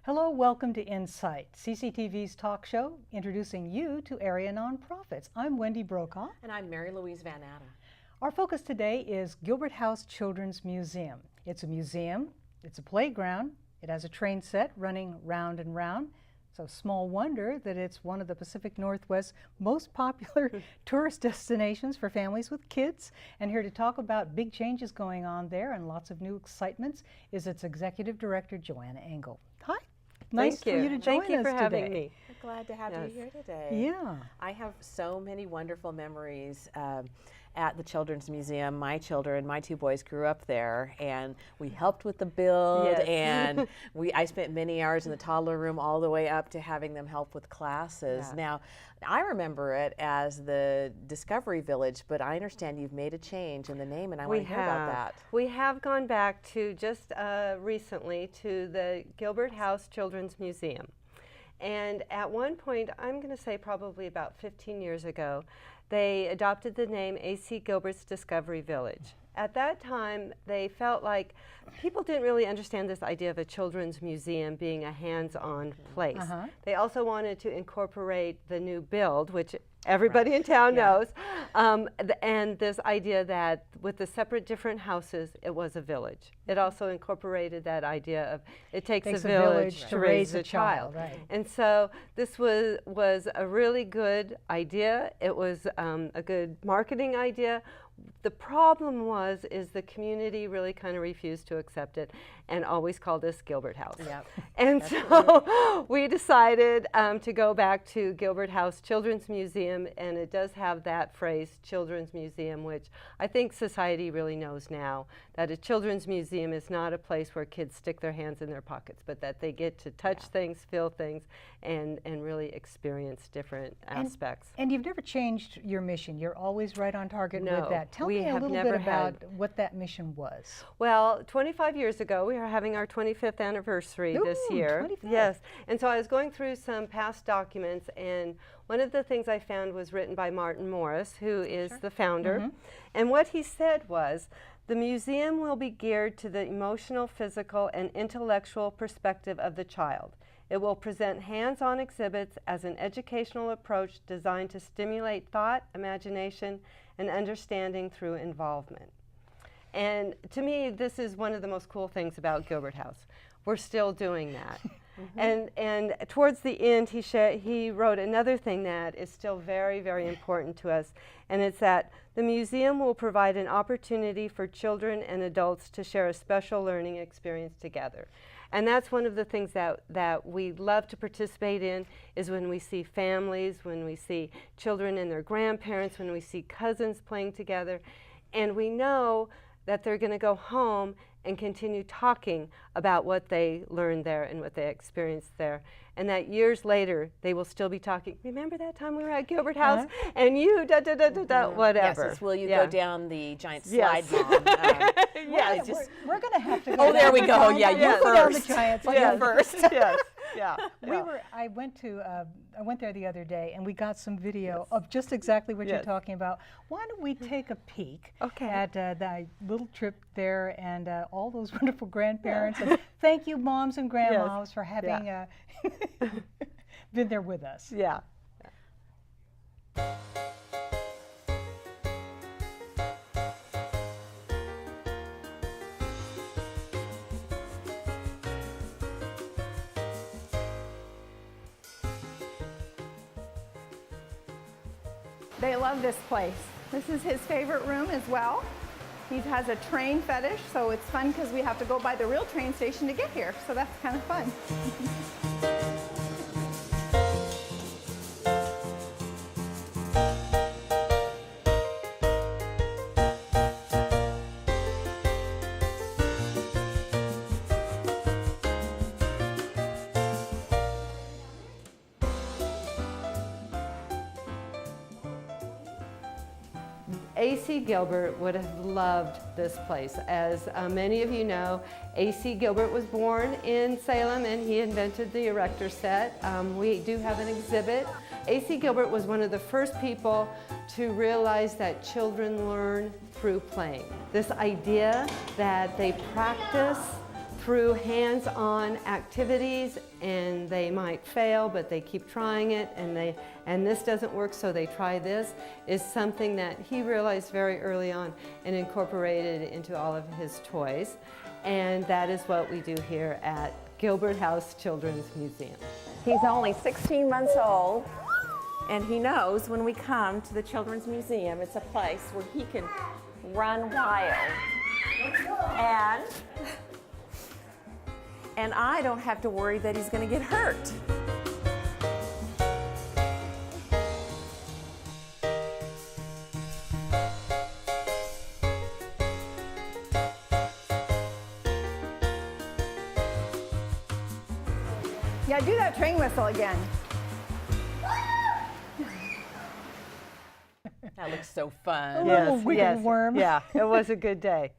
Hello, welcome to InSight, CCTV's talk show introducing you to area nonprofits. I'm Wendy Brokaw. And I'm Louise Vanatta. Our focus today is Gilbert House Children's Museum. It's a museum, it's a playground, it has a train set running round and round. So small wonder that it's one of the Pacific Northwest's most popular tourist destinations for families with kids. And here to talk about big changes going on there and lots of new excitements is its Executive Director, Joanna Engle. Hi. Nice for you to join us today. Thank you for having me. We're glad to have you here today. Yeah. I have so many wonderful memories at the Children's Museum. My children, my two boys grew up there, and we helped with the build, and I spent many hours in the toddler room all the way up to having them help with classes. Yeah. Now, I remember it as the Discovery Village, but I understand you've made a change in the name, and I want to hear about that. We have gone back to just recently to the Gilbert House Children's Museum. And at one point, I'm going to say probably about 15 years ago, they adopted the name AC Gilbert's Discovery Village. At that time, they felt like people didn't really understand this idea of a children's museum being a hands-on place. They also wanted to incorporate the new build, which everybody in town knows, and this idea that with the separate different houses, it was a village. It also incorporated that idea of it takes a village to raise a child. Right. And so this was a really good idea. It was a good marketing idea. The problem is the community really kind of refused to accept it and always called us Gilbert House. Yep. And so we decided to go back to Gilbert House Children's Museum, and it does have that phrase, Children's Museum, which I think society really knows now, that a children's museum is not a place where kids stick their hands in their pockets, but that they get to touch things, feel things, and really experience different aspects. And you've never changed your mission. You're always right on target with that. Tell me a little bit about what that mission was. Well, 25 years ago, we are having our 25th anniversary this year. 25. Yes, and so I was going through some past documents, and one of the things I found was written by Martin Morris, who is the founder. And what he said was, the museum will be geared to the emotional, physical, and intellectual perspective of the child. It will present hands-on exhibits as an educational approach designed to stimulate thought, imagination, and understanding through involvement. And to me, this is one of the most cool things about Gilbert House. We're still doing that. And towards the end, he wrote another thing that is still very, very important to us, and it's that the museum will provide an opportunity for children and adults to share a special learning experience together. And that's one of the things that we love to participate in, is when we see families, when we see children and their grandparents, when we see cousins playing together, and we know that they're going to go home and continue talking about what they learned there and what they experienced there. And that years later, they will still be talking, remember that time we were at Gilbert House and you whatever. Yes, will you go down the giant slide, Mom? Yes. We're going to have to go Oh, there we go. Yeah, you first. Go down the first. giant slide. Yes. First. Yes. Yeah. I went there the other day, and we got some video of just exactly what you're talking about. Why don't we take a peek at the little trip there and all those wonderful grandparents. And thank you, moms and grandmas, for having been there with us. Yeah. They love this place. This is his favorite room as well. He has a train fetish, so it's fun because we have to go by the real train station to get here, so that's kind of fun. AC Gilbert would have loved this place. As many of you know, AC Gilbert was born in Salem and he invented the erector set. We do have an exhibit. AC Gilbert was one of the first people to realize that children learn through playing. This idea that they practice through hands-on activities, and they might fail, but they keep trying it, and this doesn't work, so they try this, is something that he realized very early on and incorporated into all of his toys. And that is what we do here at Gilbert House Children's Museum. He's only 16 months old, and he knows when we come to the Children's Museum, it's a place where he can run wild. And I don't have to worry that he's going to get hurt. Yeah, do that train whistle again. That looks so fun. A little wiggle worm. Yeah, it was a good day.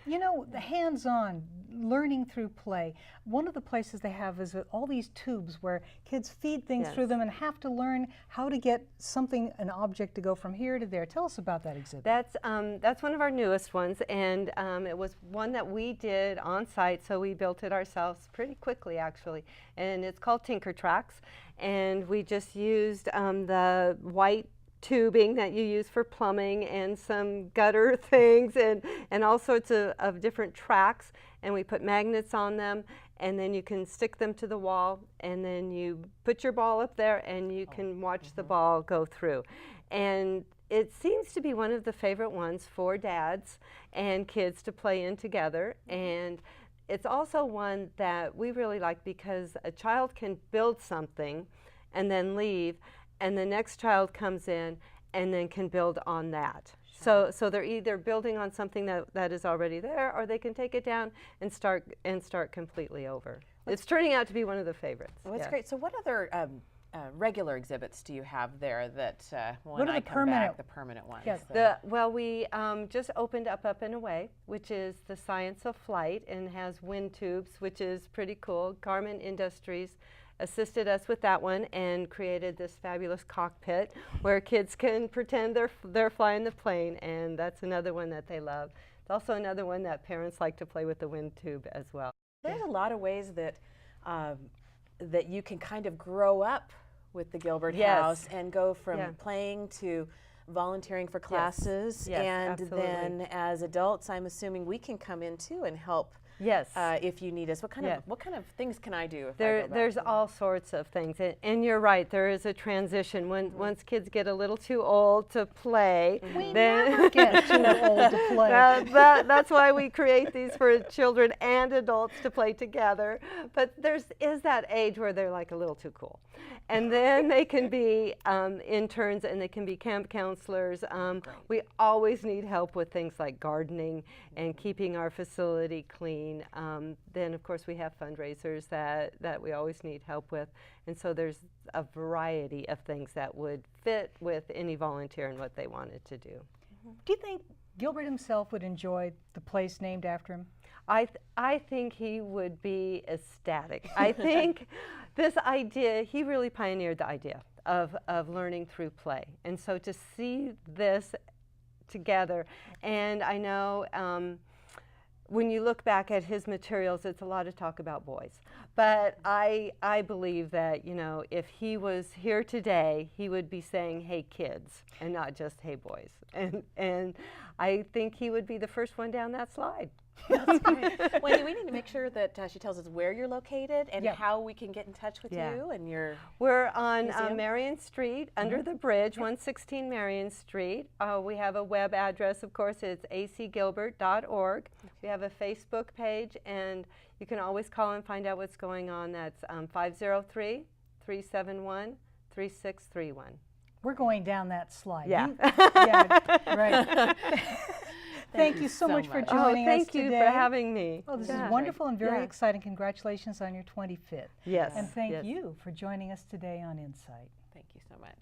You know, the hands-on, learning through play. One of the places they have is all these tubes where kids feed things through them and have to learn how to get something, an object, to go from here to there. Tell us about that exhibit. That's one of our newest ones, and it was one that we did on site, so we built it ourselves pretty quickly, actually. And it's called Tinker Tracks, and we just used the white tubing that you use for plumbing and some gutter things and all sorts of different tracks, and we put magnets on them, and then you can stick them to the wall, and then you put your ball up there and you can watch the ball go through. And it seems to be one of the favorite ones for dads and kids to play in together, and it's also one that we really like because a child can build something and then leave, and the next child comes in and then can build on that. Sure. So they're either building on something that is already there, or they can take it down and start completely over. It's turning out to be one of the favorites. Well, that's great. So what other regular exhibits do you have there that when What are I the come permanent? back, the permanent ones? Yes. Well, we just opened Up and Away, which is the science of flight and has wind tubes, which is pretty cool. Garmin Industries assisted us with that one and created this fabulous cockpit where kids can pretend they're flying the plane, and that's another one that they love. It's also another one that parents like to play with the wind tube as well. There's a lot of ways that that you can kind of grow up with the Gilbert House and go from playing to volunteering for classes, and absolutely. then as adults, I'm assuming we can come in too and help. Yes. If you need us, what kind of things can I do if I go back there's to all sorts of things, and you're right. There is a transition once kids get a little too old to play. We never get too old to play. That's why we create these for children and adults to play together. But is that age where they're like a little too cool, and then they can be interns and they can be camp counselors. We always need help with things like gardening and keeping our facility clean. Then of course we have fundraisers that we always need help with, and so there's a variety of things that would fit with any volunteer and what they wanted to do. Do you think Gilbert himself would enjoy the place named after him? I think he would be ecstatic. I think this idea, he really pioneered the idea of learning through play, and so to see this together, and I know when you look back at his materials, it's a lot of talk about boys. But I believe that, you know, if he was here today, he would be saying, "Hey kids," and not just "Hey boys." And I think he would be the first one down that slide. That's great. Wendy, we need to make sure that she tells us where you're located and how we can get in touch with you and your We're on Marion Street, under the bridge, 116 Marion Street. We have a web address, of course, it's acgilbert.org. We have a Facebook page, and you can always call and find out what's going on. That's 503-371-3631. We're going down that slide. Yeah. Right. Thank you so much for joining us thank today. you for having me. Oh, this is wonderful and very exciting. Congratulations on your 25th. Yes. And thank you for joining us today on InSight. Thank you so much.